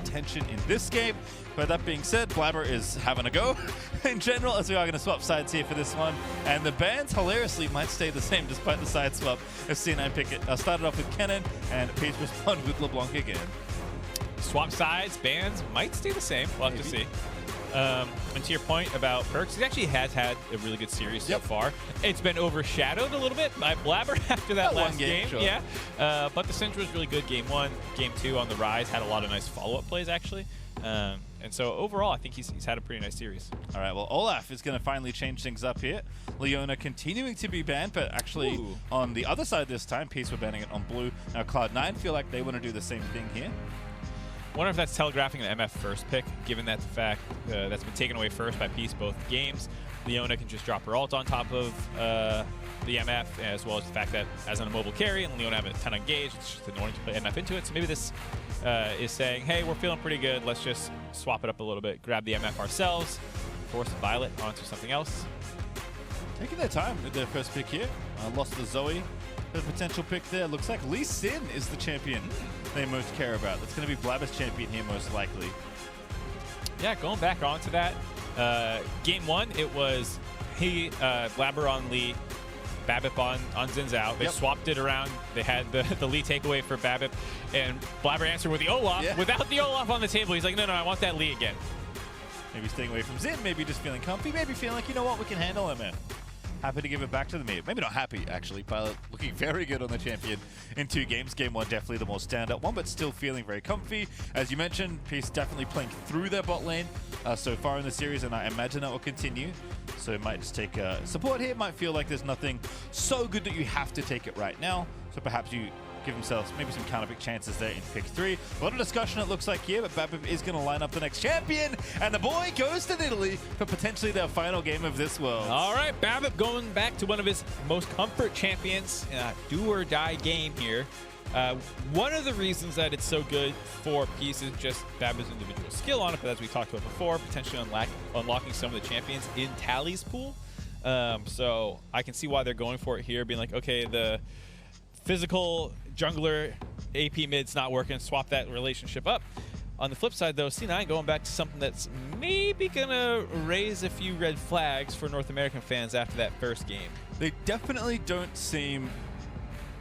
attention in this game. But that being said, Blabber is having a go in general, as we are going to swap sides here for this one. And the bans, hilariously, might stay the same despite the side swap. As C9 Pickett started off with Kennen, and Peace responded with LeBlanc again. Swap sides, bans might stay the same. We'll have to see. And to your point about Perks, he actually has had a really good series so far. It's been overshadowed a little bit by Blabber after that last game. Sure. Yeah, but the Syndra was really good game 1. Game 2 on the rise had a lot of nice follow-up plays, actually. And so overall, I think he's had a pretty nice series. All right, well, Olaf is going to finally change things up here. Leona continuing to be banned, but actually on the other side this time, Peace were banning it on blue. Now Cloud9 feel like they want to do the same thing here. Wonder if that's telegraphing an MF first pick, given that the fact that's been taken away first by Peace both games. Leona can just drop her ult on top of the MF, as well as the fact that as an immobile carry, and Leona have a ton of engage, it's just annoying to play MF into it. So maybe this is saying, hey, we're feeling pretty good, let's just swap it up a little bit, grab the MF ourselves, force Violet onto something else. Taking their time with their first pick here. Lost the Zoe. The potential pick there. Looks like Lee Sin is the champion they most care about. That's going to be Blabber's champion here, most likely. Yeah, going back onto that. Game 1, it was Blabber on Lee, Babip on Xin Zhao. They swapped it around. They had the Lee takeaway for Babip, and Blabber answered with the Olaf. Without the Olaf on the table, he's like, no, I want that Lee again. Maybe staying away from Xin, maybe just feeling comfy, maybe feeling like, you know what, we can handle him, man. Happy to give it back to the mid. Maybe not happy, actually. Pilot looking very good on the champion in 2 games. Game 1 definitely the more standout one, but still feeling very comfy. As you mentioned, Peace definitely playing through their bot lane so far in the series, and I imagine that will continue. So it might just take support here. It might feel like there's nothing so good that you have to take it right now. So perhaps you give themselves maybe some counter pick chances there in pick 3. A lot of discussion it looks like here, but Babip is going to line up the next champion, and the boy goes to Italy for potentially their final game of this world. All right, Babip going back to one of his most comfort champions, do or die game here. One of the reasons that it's so good for Peace is just Babip's individual skill on it, but as we talked about before, potentially unlocking some of the champions in Tally's pool. So I can see why they're going for it here, being like, okay, the physical jungler AP mid's not working, swap that relationship up. On the flip side though, C9 going back to something that's maybe gonna raise a few red flags for North American fans after that first game. They definitely don't seem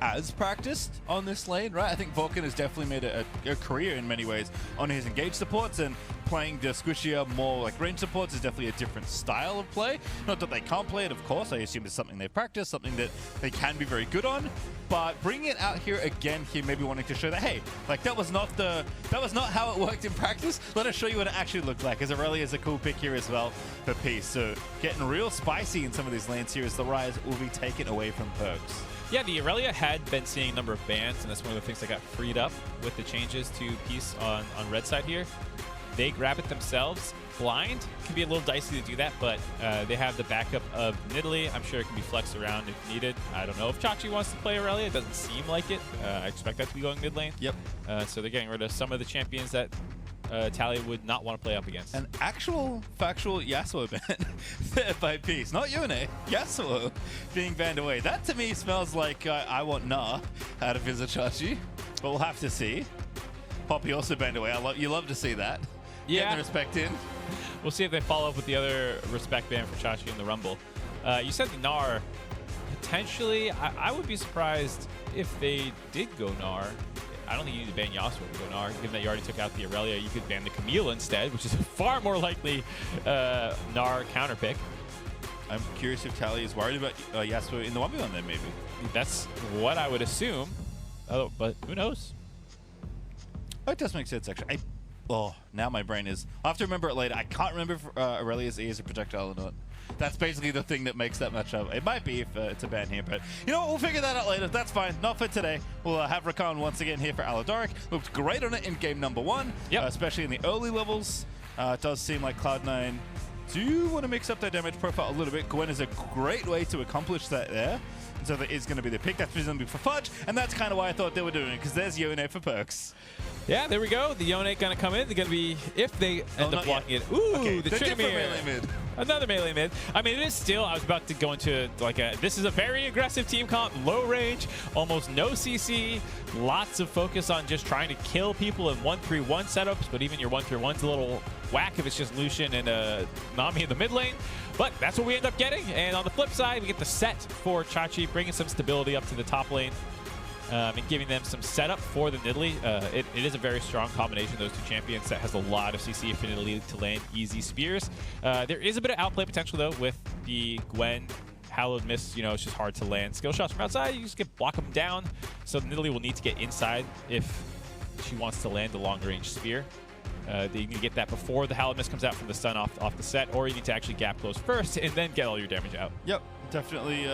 as practiced on this lane, right? I think Vulcan has definitely made a career in many ways on his engage supports, and playing the squishier, more like range supports is definitely a different style of play. Not that they can't play it, of course. I assume it's something they practice, something that they can be very good on. But bringing it out here again, here maybe wanting to show that, hey, like that was not how it worked in practice. Let us show you what it actually looked like. As Aurelia is a cool pick here as well for Peace. So getting real spicy in some of these lanes here as the Rise will be taken away from Perks. Yeah, the Aurelia had been seeing a number of bans, and that's one of the things that got freed up with the changes to Peace on red side here. They grab it themselves. Blind can be a little dicey to do that, but they have the backup of Nidalee. I'm sure it can be flexed around if needed. I don't know if Chachi wants to play Aurelia. It doesn't seem like it. I expect that to be going mid lane. Yep. So they're getting rid of some of the champions that Tally would not want to play up against. An actual factual Yasuo ban by Peace. Not Yone, Yasuo being banned away. That to me smells like I want Nah out of his Chachi, but we'll have to see. Poppy also banned away. You love to see that. Yeah. Getting the respect in. We'll see if they follow up with the other respect ban for Chachi in the Rumble. You said the Gnar. Potentially, I would be surprised if they did go Gnar. I don't think you need to ban Yasuo to go Gnar, given that you already took out the Aurelia. You could ban the Camille instead, which is a far more likely Gnar counter pick. I'm curious if Tally is worried about Yasuo in the 1v1 then, maybe. That's what I would assume. Oh, but who knows? Oh, it does make sense, actually. Oh, now my brain is... I'll have to remember it later. I can't remember if Aurelia's E is a projectile or not. That's basically the thing that makes that much up. It might be if it's a ban here, but you know what? We'll figure that out later. That's fine. Not for today. We'll have Rakan once again here for Aladoric. Looked great on it in game number 1, especially in the early levels. It does seem like Cloud9 do want to mix up their damage profile a little bit. Gwen is a great way to accomplish that there. And so that is going to be the pick. That's presumably for Fudge, and that's kind of why I thought they were doing it, because there's Yone for Perks. Yeah, there we go. The Yone gonna come in. They're gonna be, if they end up blocking it. Ooh, okay, the different Trinamere. melee mid. Another melee mid. I mean, it is still, I was about to go into like this is a very aggressive team comp, low range, almost no CC, lots of focus on just trying to kill people in 1-3-1 setups, but even your 1-3-1's a little whack if it's just Lucian and Nami in the mid lane. But that's what we end up getting. And on the flip side, we get the set for Chachi, bringing some stability up to the top lane. And giving them some setup for the Nidalee. It is a very strong combination of those two champions that has a lot of CC affinity to land easy spears. There is a bit of outplay potential, though, with the Gwen Hallowed Mist. You know, it's just hard to land skill shots from outside. You just block them down. So the Nidalee will need to get inside if she wants to land a long-range spear. You need to get that before the Hallowed Mist comes out from the stun off the set, or you need to actually gap close first and then get all your damage out. Yep. Definitely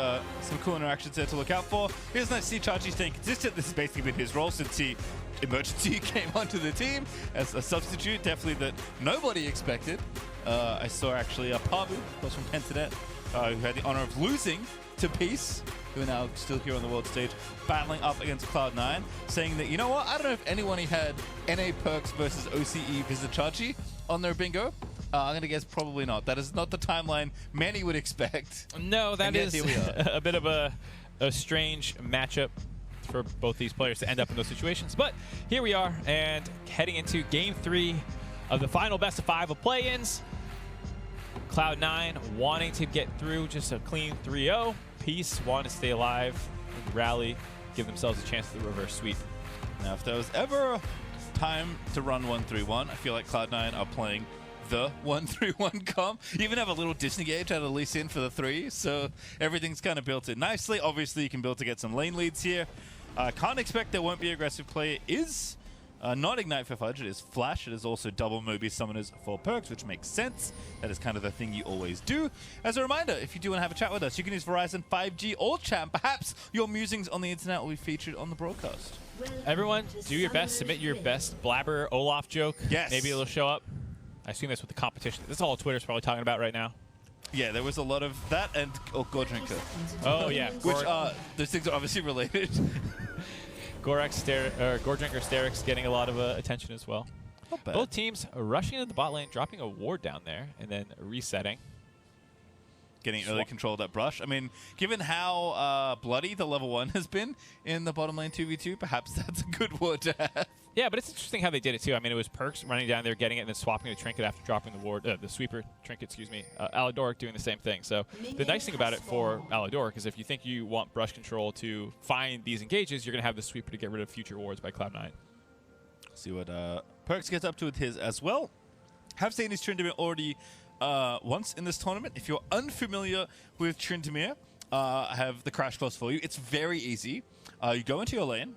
some cool interactions there to look out for. Here's nice to see Chachi staying consistent. This has basically been his role since he emergency came onto the team as a substitute. Definitely that nobody expected. I saw actually Pabu, of course from Pentanet, who had the honor of losing to Peace, who are now still here on the world stage, battling up against Cloud9, saying that, you know what, I don't know if anyone had NA Perks versus OCE Visit Chachi on their bingo. I'm going to guess probably not. That is not the timeline many would expect. No, that is a bit of a strange matchup for both these players to end up in those situations. But here we are, and heading into Game 3 of the final best of 5 of play-ins. Cloud9 wanting to get through just a clean 3-0. Peace wanting to stay alive and rally, give themselves a chance to the reverse sweep. Now, if there was ever time to run 1-3-1, I feel like Cloud9 are playing the 1-3-1 comp. You even have a little disengage out of Lee Sin for the 3, so everything's kind of built in nicely. Obviously, you can build to get some lane leads here. Can't expect there won't be aggressive play. It is not Ignite for Fudge, it is Flash. It is also double Moby Summoners for perks, which makes sense. That is kind of the thing you always do. As a reminder, if you do want to have a chat with us, you can use Verizon 5G or Champ. Perhaps your musings on the internet will be featured on the broadcast. Everyone, do your best. Submit your best Blabber Olaf joke. Yes. Maybe it'll show up. I assume that's what the competition. This is all Twitter's probably talking about right now. Yeah, there was a lot of that and Gordrinker. Oh yeah, which those things are obviously related. Gordrinker Sterix getting a lot of attention as well. Not bad. Both teams rushing into the bot lane, dropping a ward down there, and then resetting. Getting early control of that brush. I mean, given how bloody the level 1 has been in the bottom lane 2v2, perhaps that's a good ward to have. Yeah, but it's interesting how they did it too. I mean, it was Perks running down there, getting it, and then swapping the trinket after dropping the ward, the sweeper trinket, excuse me. Alidoric doing the same thing. So the nice thing about it for Alidoric is if you think you want brush control to find these engages, you're going to have the sweeper to get rid of future wards by Cloud9. See what Perks gets up to with his as well. Have seen his Tryndamere already once in this tournament. If you're unfamiliar with Tryndamere, I have the crash course for you. It's very easy. You go into your lane,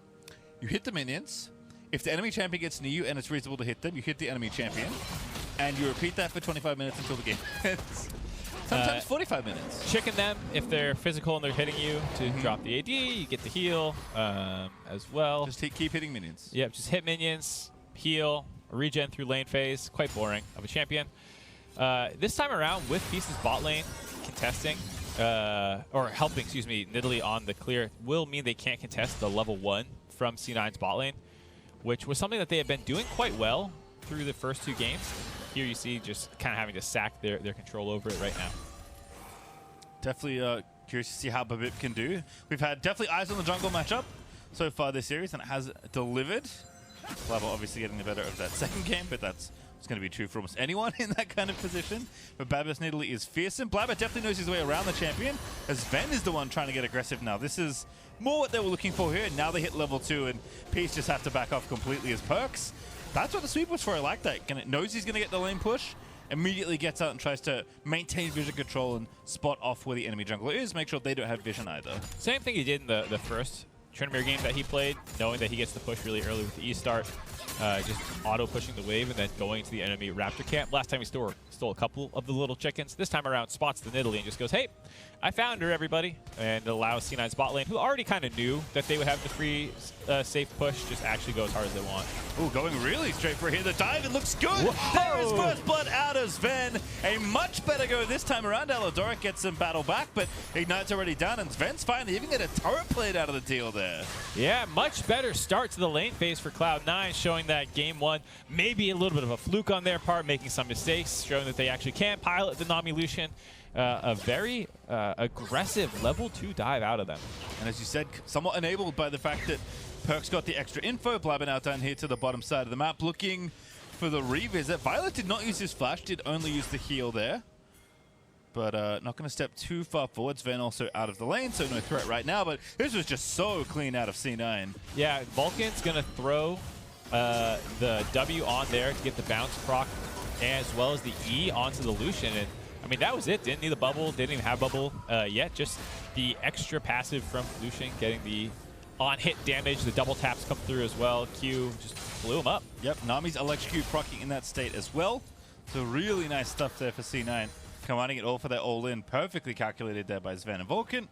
you hit the minions. If the enemy champion gets near you and it's reasonable to hit them, you hit the enemy champion. And you repeat that for 25 minutes until the game ends. Sometimes 45 minutes. Chicken them if they're physical and they're hitting you to drop the AD. You get the heal as well. Just keep hitting minions. Yep, just hit minions, heal, regen through lane phase. Quite boring of a champion. This time around, with Peace's bot lane contesting, or helping, excuse me, Nidalee on the clear, will mean they can't contest the level 1 from C9's bot lane, which was something that they have been doing quite well through the first 2 games. Here you see just kind of having to sack their control over it right now. Definitely curious to see how Babip can do. We've had definitely eyes on the jungle matchup so far this series, and it has delivered. Blabber obviously getting the better of that second game, but that's going to be true for almost anyone in that kind of position. But Babis Nidalee is fearsome. Blabber definitely knows his way around the champion, as Ven is the one trying to get aggressive now. This is more what they were looking for here. Now they hit level 2, and Peace just have to back off completely as Perks. That's what the sweep was for. I like that. Knows he's going to get the lane push, immediately gets out and tries to maintain vision control and spot off where the enemy jungler is, make sure they don't have vision either. Same thing he did in the first Tryndamere game that he played, knowing that he gets the push really early with the E start, just auto-pushing the wave and then going to the enemy Raptor camp. Last time he stole a couple of the little chickens. This time around, spots the Nidalee and just goes, hey, I found her, everybody. And it allows C9's bot lane, who already kind of knew that they would have the free safe push, just actually go as hard as they want. Ooh, going really straight for here. The dive, it looks good. Whoa. There is first blood out as Ven. A much better go this time around. Alidoric gets some battle back, but Ignite's already done, and Ven's fine. They even get a turret played out of the deal there. there. Yeah, much better start to the lane phase for Cloud9, showing that game one maybe a little bit of a fluke on their part, making some mistakes, showing that they actually can pilot the Nami Lucian. A very aggressive level 2 dive out of them. And as you said, somewhat enabled by the fact that Perkz got the extra info. Blabber now down here to the bottom side of the map, looking for the revisit. Violet did not use his flash, did only use the heal there. But not going to step too far forward. Sven also out of the lane, so no threat right now. But this was just so clean out of C9. Yeah, Vulcan's going to throw the W on there to get the bounce proc, as well as the E onto the Lucian. And I mean, that was it. Didn't need the bubble, didn't even have bubble yet. Just the extra passive from Lucian, getting the on-hit damage. The double taps come through as well. Q just blew him up. Yep, Nami's electrocute proccing in that state as well. So really nice stuff there for C9. Combining it all for their all-in. Perfectly calculated there by Sven and Vulcan.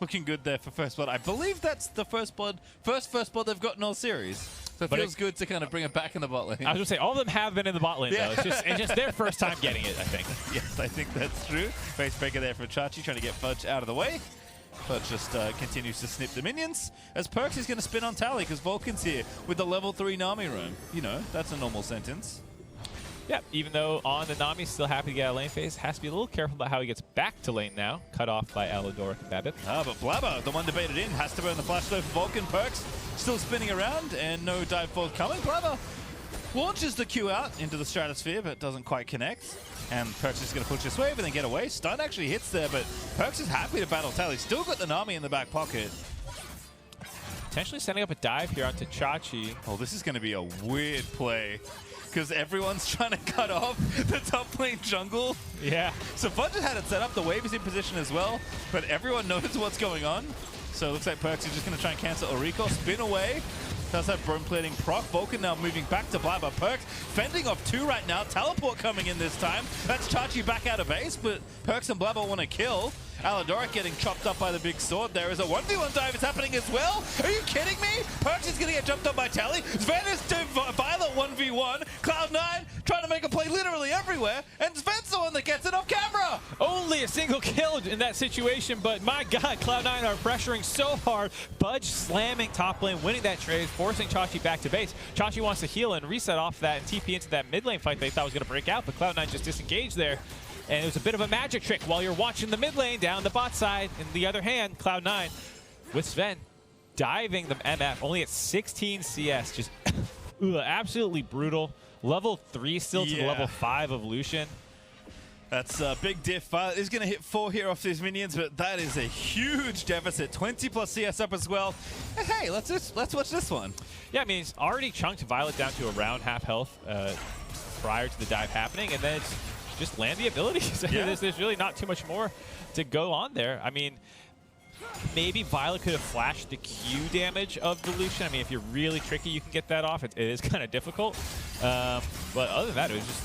Looking good there for first blood. I believe that's the first blood they've gotten all series. So it feels good to kind of bring it back in the bot lane. I was going to say, all of them have been in the bot lane, though. It's just their first time getting it, I think. Yes, I think that's true. Face breaker there for Chachi, trying to get Fudge out of the way. Fudge just continues to snip the minions, as Perkz is going to spin on Tally, because Vulcan's here with the level 3 Nami room. You know, that's a normal sentence. Yeah, even though on the Nami, still happy to get a lane phase, has to be a little careful about how he gets back to lane now. Cut off by Alidoric and Babip. But Blabber, the one debated in, has to burn the flash though for Vulcan. Perkz still spinning around, and no dive forthcoming. Blabber launches the Q out into the stratosphere, but doesn't quite connect. And Perkz is going to push this wave and then get away. Stun actually hits there, but Perkz is happy to battle Tally. Still got the Nami in the back pocket. Potentially setting up a dive here onto Chachi. Oh, this is going to be a weird play, because everyone's trying to cut off the top lane jungle. Yeah. So Fudge had it set up. The wave is in position as well, but everyone knows what's going on. So it looks like Perkz is just going to try and cancel a recall, spin away. Does have Brum plating proc. Vulcan now moving back to Blabber. Perkz fending off 2 right now. Teleport coming in this time. That's Chachi back out of base, but Perkz and Blabber want to kill. Alidoric getting chopped up by the big sword. There is a 1v1 dive is happening as well. Are you kidding me? Perkz is going to get jumped up by Tally. Sven is to Violet 1v1. Cloud9 trying to make a play literally everywhere. And Sven's the one that gets it off camera. Only a single kill in that situation, but my God, Cloud9 are pressuring so hard. Budge slamming top lane, winning that trade, forcing Chachi back to base. Chachi wants to heal and reset off that and TP into that mid lane fight they thought was going to break out, but Cloud9 just disengaged there. And it was a bit of a magic trick while you're watching the mid lane down the bot side. In the other hand, Cloud9 with Sven diving the MF, only at 16 CS. Just absolutely brutal. Level 3 still to the level 5 of Lucian. That's a big diff. Violet is going to hit 4 here off these minions, but that is a huge deficit. 20 plus CS up as well. And hey, let's watch this one. Yeah, I mean, it's already chunked Violet down to around half health prior to the dive happening, and then it's just land the abilities. Yeah. There's really not too much more to go on there. I mean, maybe Violet could have flashed the Q damage of the Lucian. I mean, if you're really tricky, you can get that off. It is kind of difficult. But other than that, it was just,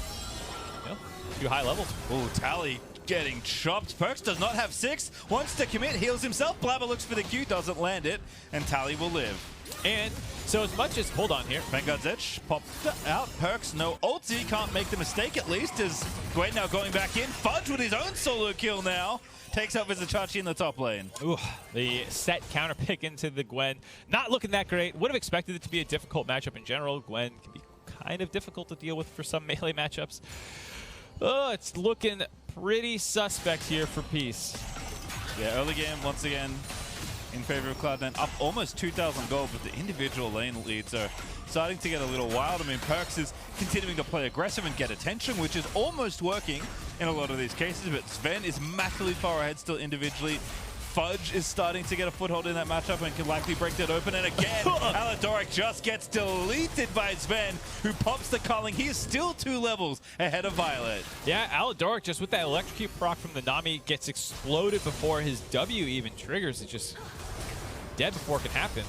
you know, too high levels. Oh, Tally getting chopped. Perkz does not have 6. Wants to commit, heals himself. Blabber looks for the Q, doesn't land it, and Tally will live. And so as much as, hold on here. Vanguard's Edge popped out. Perkz, no ulti, can't make the mistake at least, as Gwen now going back in. Fudge with his own solo kill now. Takes out Chachi in the top lane. Ooh, the set counter pick into the Gwen. Not looking that great. Would have expected it to be a difficult matchup in general. Gwen can be kind of difficult to deal with for some melee matchups. Oh, it's looking pretty suspect here for Peace. Yeah, early game, once again, in favor of Cloud9, up almost 2,000 gold, but the individual lane leads are starting to get a little wild. I mean, Perkz is continuing to play aggressive and get attention, which is almost working in a lot of these cases, but Sven is massively far ahead still individually. Fudge is starting to get a foothold in that matchup and can likely break that open. And again, Alidoric just gets deleted by Sven, who pops the culling. He is still 2 levels ahead of Violet. Yeah, Alidoric just with that electrocute proc from the Nami gets exploded before his W even triggers. It's just dead before it can happen.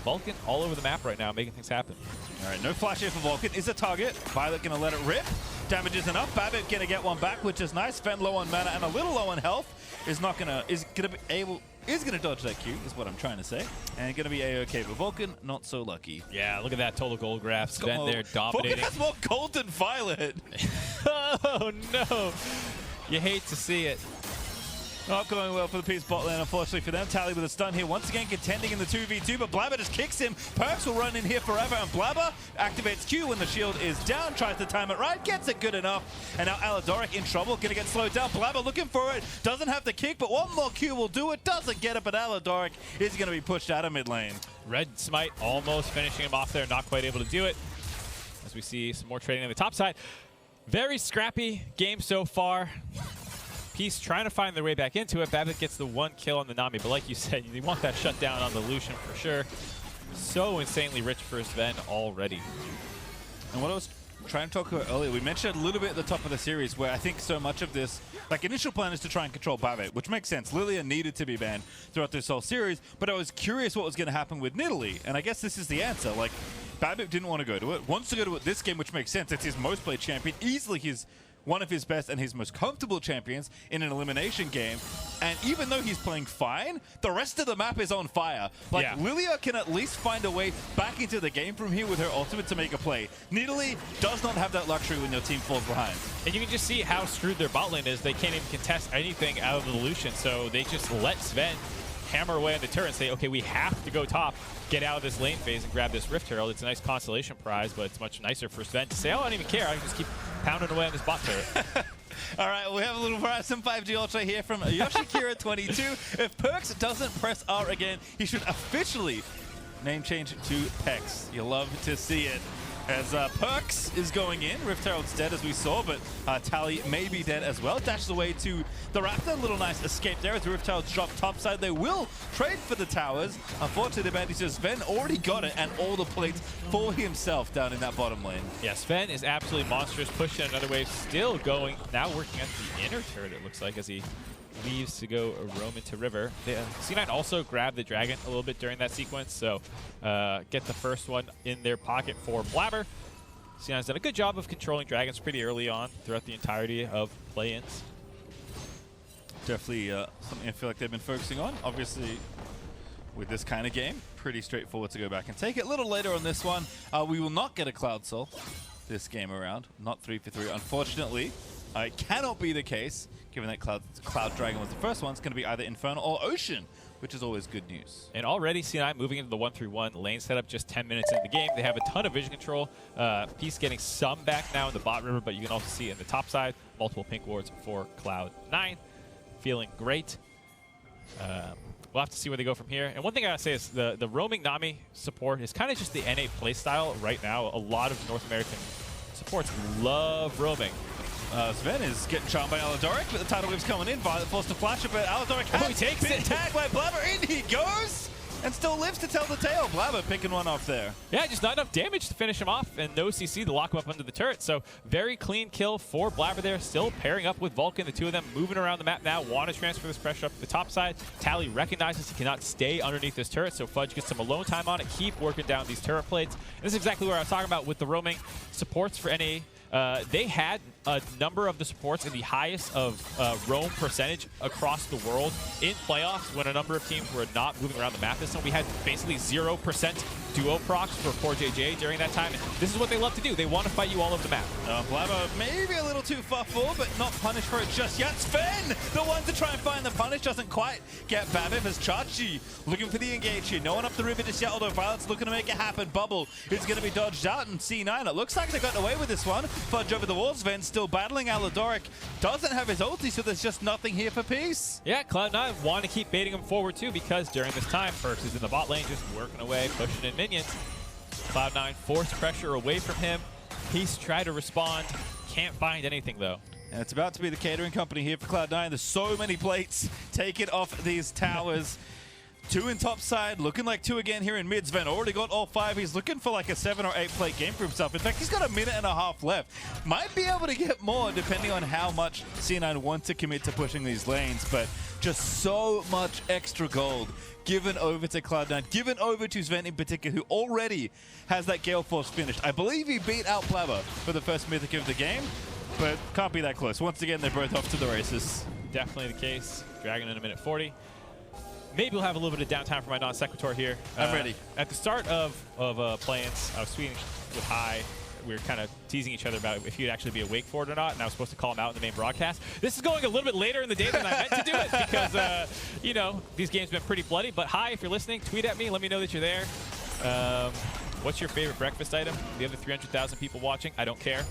Vulcan all over the map right now, making things happen. All right, no flash here for Vulcan. Is a target. Violet gonna let it rip. Damage is enough. Babip gonna get one back, which is nice. Sven low on mana and a little low on health. Is gonna dodge that Q, is what I'm trying to say. And gonna be A-OK, but Vulcan, not so lucky. Yeah, look at that total gold graph. Sven there dominating. Vulcan has more gold than Violet. Oh no. You hate to see it. Not going well for the Peace bot lane, unfortunately for them. Tally with a stun here, once again contending in the 2v2, but Blabber just kicks him. Perks will run in here forever, and Blabber activates Q when the shield is down, tries to time it right, gets it good enough, and now Alidoric in trouble, gonna get slowed down. Blabber looking for it, doesn't have the kick, but one more Q will do it, doesn't get it, but Alidoric is gonna be pushed out of mid lane. Red Smite almost finishing him off there, not quite able to do it. As we see some more trading on the top side. Very scrappy game so far. Peace trying to find their way back into it. Babbitt gets the 1 kill on the Nami, but like you said, you want that shutdown on the Lucian for sure. So insanely rich for Sven already. And what I was trying to talk about earlier, we mentioned a little bit at the top of the series where I think so much of this, like initial plan is to try and control Babbitt, which makes sense. Lilia needed to be banned throughout this whole series, but I was curious what was going to happen with Nidalee, and I guess this is the answer. Like, Babbitt didn't want to go to it, wants to go to it this game, which makes sense. It's his most played champion, easily one of his best and his most comfortable champions in an elimination game. And even though he's playing fine, the rest of the map is on fire. Like, yeah. Lilia can at least find a way back into the game from here with her ultimate to make a play. Nidalee does not have that luxury when your team falls behind. And you can just see how screwed their bot lane is. They can't even contest anything out of the Lucian, so they just let Sven hammer away on the turret and say, okay, we have to go top, get out of this lane phase and grab this Rift Herald. It's a nice consolation prize, but it's much nicer for Sven to say, oh, I don't even care. I can just keep pounding away on this bot turret. All right, we have a little Verizon 5G Ultra here from Yoshikira22. If Perks doesn't press R again, he should officially name change to Pex. You'll love to see it. As Perks is going in, Rift Herald's dead as we saw, but Tally may be dead as well. Dashes away to the Raptor, little nice escape there as the Rift Herald's drop topside. They will trade for the towers. Unfortunately, the bandit says Sven already got it and all the plates for himself down in that bottom lane. Yeah, Sven is absolutely monstrous, pushing another wave, still going, now working at the inner turret it looks like as he leaves to go roam into river. C9 also grabbed the dragon a little bit during that sequence, so get the first one in their pocket for Blabber. C9's done a good job of controlling dragons pretty early on throughout the entirety of play-ins. Definitely something I feel like they've been focusing on. Obviously, with this kind of game, pretty straightforward to go back and take it. A little later on this one, we will not get a Cloud Soul this game around. Not 3 for 3, unfortunately. It cannot be the case, given that Cloud Dragon was the first one. It's going to be either Infernal or Ocean, which is always good news. And already C9 moving into the 1-3-1 lane setup just 10 minutes into the game. They have a ton of vision control. Peace getting some back now in the bot river, but you can also see in the top side, multiple pink wards for Cloud9. Feeling great. We'll have to see where they go from here. And one thing I gotta say is the roaming Nami support is kind of just the NA playstyle right now. A lot of North American supports love roaming. Sven is getting charmed by Alidoric, but the tidal wave's coming in. Violet forced to flash it, but Alidoric has been tagged by Blabber. In he goes, and still lives to tell the tale. Blabber picking one off there. Yeah, just not enough damage to finish him off, and no CC to lock him up under the turret. So very clean kill for Blabber there. Still pairing up with Vulcan. The two of them moving around the map now. Want to transfer this pressure up to the top side. Tally recognizes he cannot stay underneath this turret, so Fudge gets some alone time on it. Keep working down these turret plates. And this is exactly what I was talking about with the roaming supports for NA. They had a number of the supports in the highest of roam percentage across the world in playoffs when a number of teams were not moving around the map this time. We had basically 0% duo procs for poor JJ during that time. And this is what they love to do. They want to fight you all over the map. Blabber maybe a little too far forward, but not punished for it just yet. Sven, the one to try and find the punish, doesn't quite get Babbitt as Chachi looking for the engage here. No one up the river just yet, although Violet's looking to make it happen. Bubble is going to be dodged out, and C9, it looks like they got away with this one. Fudge over the walls, Sven still battling. Alidoric doesn't have his ulti, so there's just nothing here for Peace. Yeah, Cloud9 want to keep baiting him forward too, because during this time, Perks is in the bot lane just working away, pushing in minions. Cloud9 forced pressure away from him. Peace tried to respond. Can't find anything though. And it's about to be the catering company here for Cloud9. There's so many plates taken off these towers. 2 in top side, looking like 2 again here in mid. Sven already got all 5. He's looking for like a 7 or 8 plate game for himself. In fact, he's got a minute and a half left. Might be able to get more depending on how much C9 wants to commit to pushing these lanes, but just so much extra gold given over to Cloud9, given over to Sven in particular, who already has that Gale Force finished. I believe he beat out Blabber for the first mythic of the game, but can't be that close. Once again, they're both off to the races. Definitely the case. Dragon in a minute 40. Maybe we'll have a little bit of downtime for my non-sequitur here. I'm ready. At the start of play-ins, I was tweeting with High we were kind of teasing each other about if he'd actually be awake for it or not, and I was supposed to call him out in the main broadcast. This is going a little bit later in the day than I meant to do it because, you know, these games have been pretty bloody. But hi, if you're listening, tweet at me. Let me know that you're there. What's your favorite breakfast item? The other 300,000 people watching, I don't care.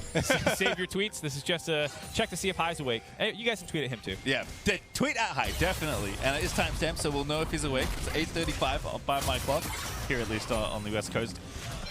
Save your tweets. This is just a check to see if High's awake. Hey, you guys can tweet at him too. Yeah, tweet at High, definitely. And it is timestamp, so we'll know if he's awake. It's 8:35 by my clock, here at least on the West Coast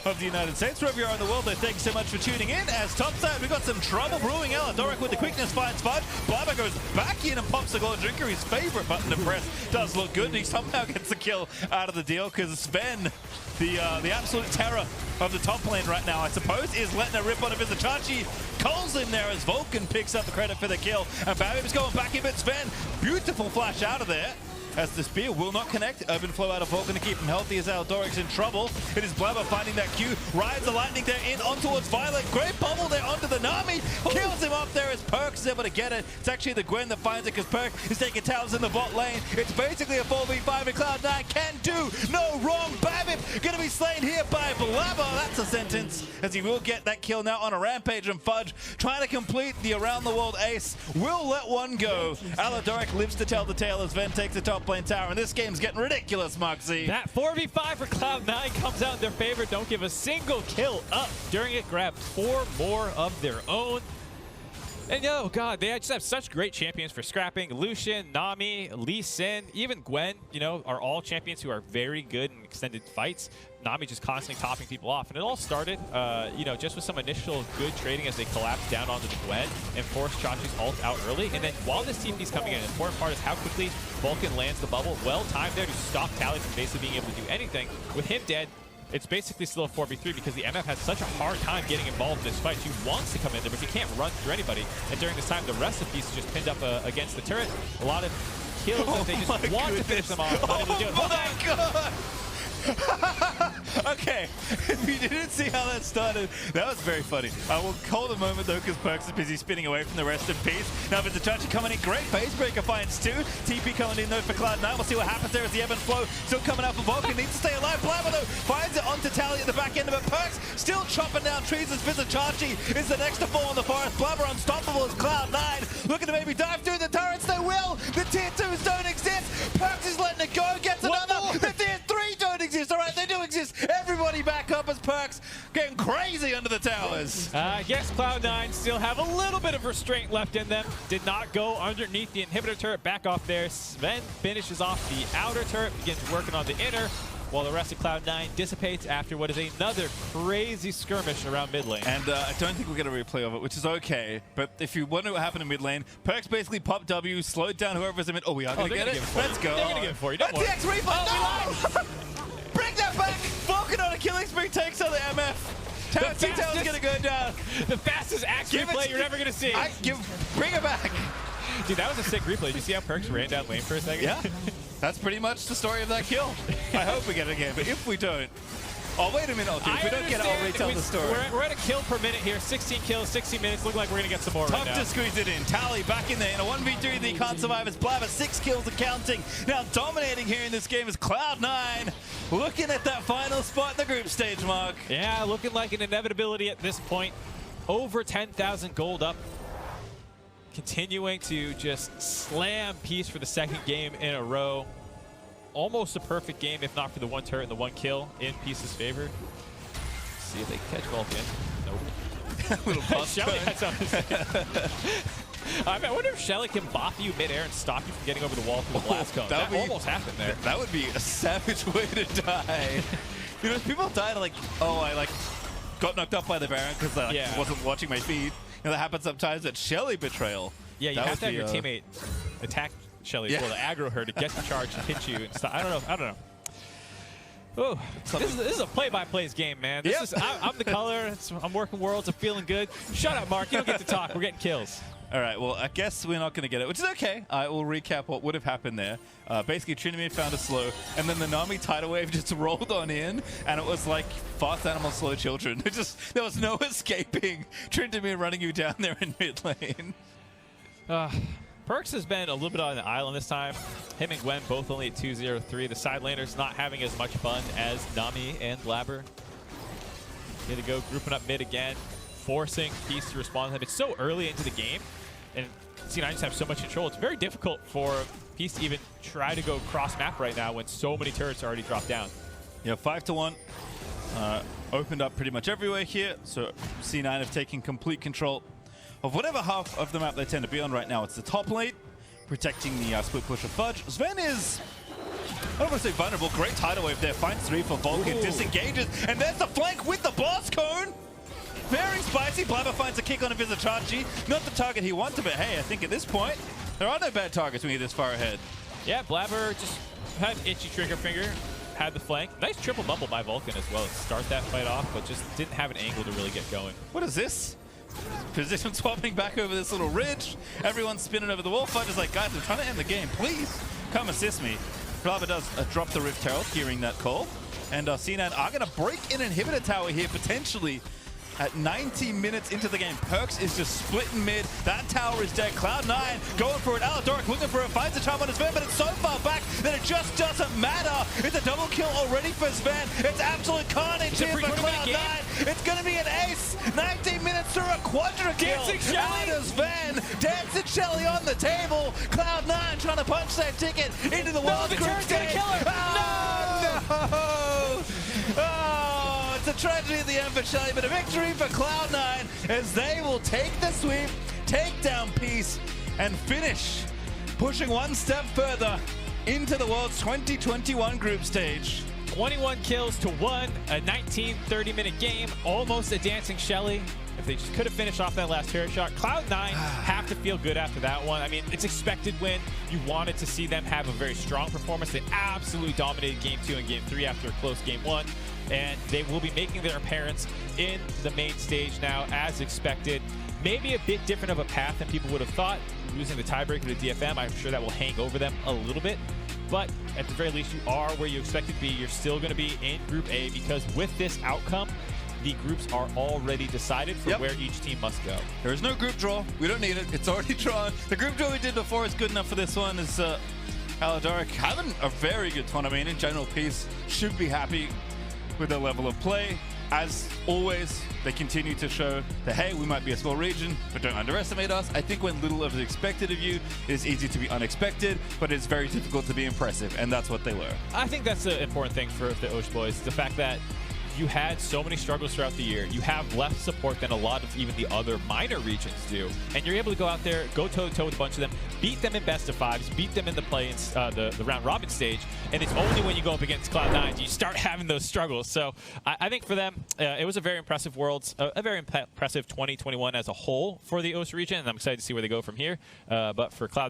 of the United States. Wherever you are in the world, though, thank you so much for tuning in. As topside, we've got some trouble brewing. Doric with the quickness finds Fudge. Blabber goes back in and pops the gold drinker. His favorite button to press does look good. And he somehow gets the kill out of the deal because Sven, the absolute terror of the top lane right now, I suppose, is letting a rip on a Vizicachi. Cole's in there as Vulcan picks up the credit for the kill. And Babib's going back in, but Sven, beautiful flash out of there. As the spear will not connect. Urban flow out of Vulcan to keep him healthy as Aldoric's in trouble. It is Blabber finding that Q. Rides the lightning there in on towards Violet. Great bubble there onto the Nami. Kills him up there as Perks is able to get it. It's actually the Gwen that finds it because Perk is taking towers in the bot lane. It's basically a 4v5 and Cloud9 can do no wrong. Babib gonna be slain here by Blabber. That's a sentence as he will get that kill now on a rampage, and Fudge trying to complete the around the world ace. Will let one go. Aldoric lives to tell the tale as Ven takes the top lane tower, and this game's getting ridiculous, Moxie. That 4v5 for Cloud9 comes out in their favor. Don't give a single kill up during it. Grab 4 more of their own. And oh god, they just have such great champions for scrapping. Lucian, Nami, Lee Sin, even Gwen, you know, are all champions who are very good in extended fights. Nami just constantly topping people off. And it all started, you know, just with some initial good trading as they collapsed down onto the Gwen and forced Chachi's ult out early. And then while this TP's coming in, an important part is how quickly Vulcan lands the bubble. Well timed there to stop Tally from basically being able to do anything. With him dead, it's basically still a 4v3 because the MF has such a hard time getting involved in this fight. She wants to come in there, but she can't run through anybody. And during this time, the rest of the piece is just pinned up against the turret. A lot of kills that they just want to finish them off. Oh my god! Okay, if you didn't see how that started, that was very funny. I will call the moment though because Perks is busy spinning away from the rest in peace. Now Vizicachi coming in, great base breaker finds 2. TP coming in though for Cloud9. We'll see what happens there as the ebb and flow still coming out for Vulcan. Needs to stay alive. Blabber though finds it onto Tally at the back end of it. Perks still chopping down trees as Vizicachi is the next to fall in the forest. Blabber unstoppable as Cloud9 looking to maybe dive through the turrets. They will. The tier 2s don't exist. Perks is letting it go. Gets another. The tier 3 don't exist. All right, they do exist. Everybody back up as Perks getting crazy under the towers. Yes, Cloud9 still have a little bit of restraint left in them. Did not go underneath the inhibitor turret. Back off there. Sven finishes off the outer turret, begins working on the inner, while the rest of Cloud9 dissipates after what is another crazy skirmish around mid lane. And I don't think we're going to replay of it, which is okay. But if you wonder what happened in mid lane, Perks basically popped W, slowed down whoever's in mid. Oh, we are going to get it? Let's go. They're going to get it for you. Don't worry. TX replay. No! Bring that back! Vulcan on a killing spree takes out the MF. Tower 2 Tower's going to go down. The fastest axe replay you're ever going to see. Bring it back. Dude, that was a sick replay. Did you see how Perks ran down lane for a second? Yeah. That's pretty much the story of that kill. I hope we get it again, but if we don't... Oh, wait a minute. Okay, if we don't get it, I'll retell the story. We're at a kill per minute here. 16 kills, 60 minutes. Look like we're going to get some more right now. Tough to squeeze it in. Tally back in there in a 1v3 that he can't survive as Blabber. 6 kills and counting. Now dominating here in this game is Cloud9. Looking at that final spot in the group stage, Mark. Yeah, looking like an inevitability at this point. Over 10,000 gold up. Continuing to just slam Peace for the second game in a row. Almost a perfect game, if not for the 1 turret and the 1 kill in Peace's favor. See if they can catch Vulcan. Nope. Little bust. Shelly had something to say. I wonder if Shelly can bop you midair and stop you from getting over the wall through the blast cone. That almost happened there. That would be a savage way to die. You know, people died like, oh, I got knocked up by the Baron because I wasn't watching my feed. You know, that happens sometimes at Shelly betrayal. Yeah, you have to have your teammate attack Shelly as well to aggro her to get the charge and hit you and stuff. I don't know. Oh, this is a play-by-plays game, man. I'm the color. I'm working worlds. I'm feeling good. Shut up, Mark. You don't get to talk. We're getting kills. All right, well, I guess we're not going to get it, which is okay. I will recap what would have happened there. Basically, Trinity found a slow, and then the Nami tidal wave just rolled on in, and it was like fast animal, slow children. There was no escaping Trinity running you down there in mid lane. Perks has been a little bit on the island this time. Him and Gwen both only at 2-0-3. The side laners not having as much fun as Nami and Blabber. Here they go, grouping up mid again, forcing Peace to respond to them. It's so early into the game, and C9 just have so much control. It's very difficult for Peace to even try to go cross-map right now when so many turrets are already dropped down. Yeah, 5-1. Opened up pretty much everywhere here, so C9 have taken complete control of whatever half of the map they tend to be on right now. It's the top lane, protecting the split push of Fudge. Sven is, I don't want to say vulnerable, great tidal wave there, finds 3 for Vulcan, disengages, and there's the flank with the blast cone! Very spicy. Blabber finds a kick on a Vizichachi. Not the target he wanted, but hey, I think at this point, there are no bad targets when you're this far ahead. Yeah, Blabber just had itchy trigger finger, had the flank. Nice triple bumble by Vulcan as well to start that fight off, but just didn't have an angle to really get going. What is this? Position swapping back over this little ridge. Everyone's spinning over the wall. Fudge is like, guys, I'm trying to end the game. Please, come assist me. Blabber does drop the Rift Herald, hearing that call. And C9 are going to break an inhibitor tower here, potentially. At 90 minutes into the game, Perkz is just splitting mid. That tower is dead. Cloud9 going for it. Aladoric looking for it. Finds a charm on his Sven, but it's so far back that it just doesn't matter. It's a double kill already for Sven. It's absolute carnage here for Cloud9. It's going to be an ace. 19 minutes to a quadra kill. Dancing Shelly. Out of Sven. Dancing Shelly on the table. Cloud9 trying to punch that ticket into the wall. The turn's going to kill her. No! Oh, it's a tragedy at the end for Shelly, but a victory for Cloud9 as they will take the sweep, take down Peace, and finish pushing one step further into the World's 2021 group stage. 21 kills to 1, a 19, 30-minute game, almost a dancing Shelly. If they just could have finished off that last turret shot, Cloud9 have to feel good after that one. I mean, it's expected win. You wanted to see them have a very strong performance. They absolutely dominated Game 2 and Game 3 after a close Game 1. And they will be making their appearance in the main stage now, as expected. Maybe a bit different of a path than people would have thought. Losing the tiebreaker to DFM, I'm sure that will hang over them a little bit. But at the very least, you are where you expect to be. You're still going to be in Group A, because with this outcome, the groups are already decided for where each team must go. There is no group draw. We don't need it. It's already drawn. The group draw we did before is good enough for this one. Is Aladoric having a very good tournament. In general, Peace should be happy with their level of play. As always, they continue to show that, hey, we might be a small region, but don't underestimate us. I think when little is expected of you, it is easy to be unexpected, but it's very difficult to be impressive, and that's what they were. I think that's the important thing for the Osh boys, the fact that you had so many struggles throughout the year. You have less support than a lot of even the other minor regions do. And you're able to go out there, go toe-to-toe with a bunch of them, beat them in best of fives, beat them in the play-ins, the round-robin stage. And it's only when you go up against Cloud9 you start having those struggles. So I think for them, it was a very impressive Worlds, a very impressive 2021 as a whole for the Osh region. And I'm excited to see where they go from here. But for Cloud9,